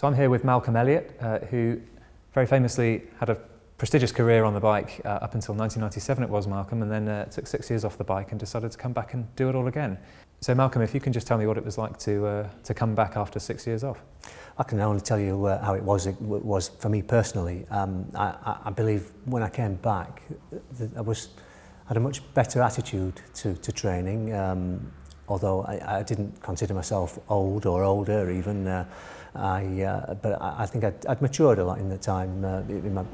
So I'm here with Malcolm Elliott, who very famously had a prestigious career on the bike up until 1997 it was, Malcolm, and then took 6 years off the bike and decided to come back and do it all again. So Malcolm, if you can just tell me what it was like to come back after 6 years off. I can only tell you how it was for me personally. I believe when I came back, I had a much better attitude to training, although I didn't consider myself old or older even. But I think I'd matured a lot in the time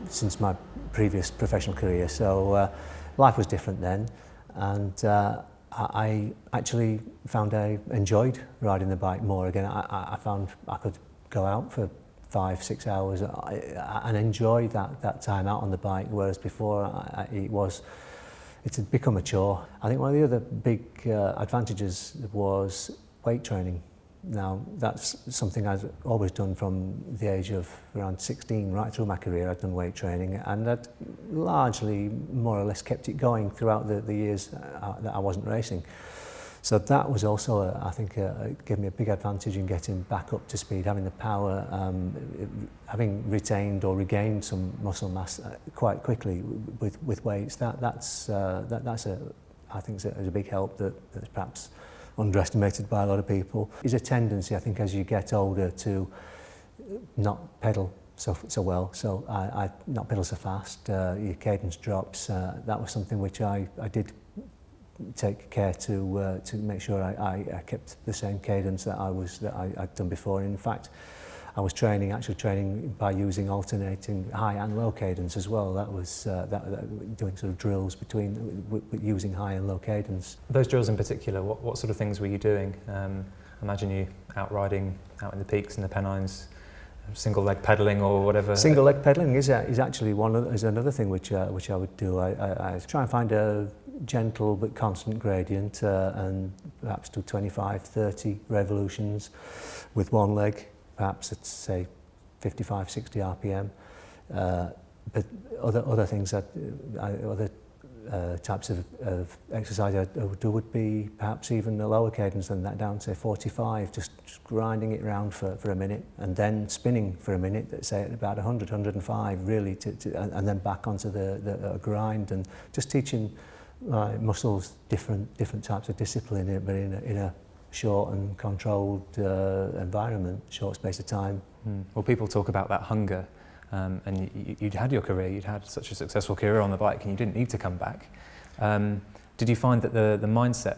since my previous professional career. So life was different then, and I actually found I enjoyed riding the bike more again. I found I could go out for 5-6 hours and enjoy that time out on the bike, whereas before it had become a chore. I think one of the other big advantages was weight training. Now, that's something I've always done from the age of around 16 right through my career. I'd done weight training, and I'd largely more or less kept it going throughout the years that I wasn't racing. So that was also, I think, gave me a big advantage in getting back up to speed, having the power, having retained or regained some muscle mass quite quickly with weights. That's I think is a big help that's perhaps underestimated by a lot of people. There's a tendency, I think, as you get older to not pedal so well, so I not pedal so fast, your cadence drops. That was something which I did take care to make sure I kept the same cadence that I'd done before. In fact, I was actually training by using alternating high and low cadence as well. That was doing sort of drills using high and low cadence. Those drills in particular, what sort of things were you doing? Imagine you out riding out in the peaks and the Pennines, single leg pedalling or whatever. Single leg pedalling is actually another thing which I would do. I try and find a gentle but constant gradient and perhaps do 25-30 revolutions with one leg. Perhaps it's say 55-60 RPM, but other things other types of exercise I would do would be perhaps even a lower cadence than that, down to say 45, just grinding it round for a minute and then spinning for a minute, say at about 100-105 really, and then back onto the grind, and just teaching muscles different types of discipline, but in a short and controlled environment, short space of time. Well, people talk about that hunger, and you'd had your career, you'd had such a successful career on the bike, and you didn't need to come back. Did you find that the mindset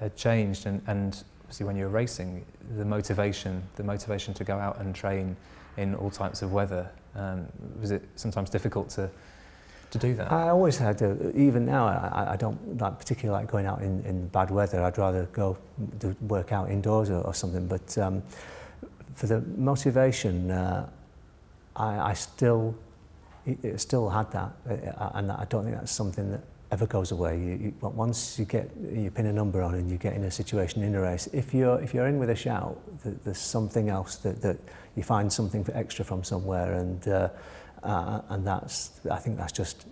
had changed, and obviously when you were racing, the motivation to go out and train in all types of weather, was it sometimes difficult to do that? I always had, even now, I don't particularly like going out in bad weather. I'd rather go work out indoors or something. But for the motivation, I still had that, and I don't think that's something that ever goes away. Once you pin a number on and you get in a situation in a race, if you're in with a shout, there's something else that you find something extra from somewhere, and I think that's just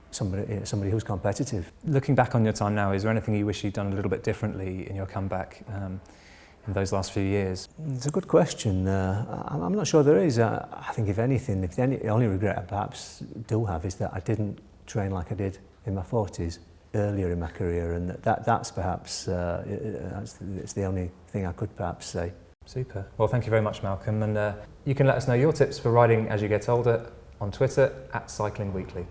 somebody who's competitive. Looking back on your time now, is there anything you wish you'd done a little bit differently in your comeback in those last few years? It's a good question. I'm not sure there is. I think if anything, the only regret I perhaps do have is that I didn't train like I did in my 40s earlier in my career, and that's perhaps it's the only thing I could perhaps say. Super. Well, thank you very much, Malcolm, and you can let us know your tips for riding as you get older on Twitter @CyclingWeekly.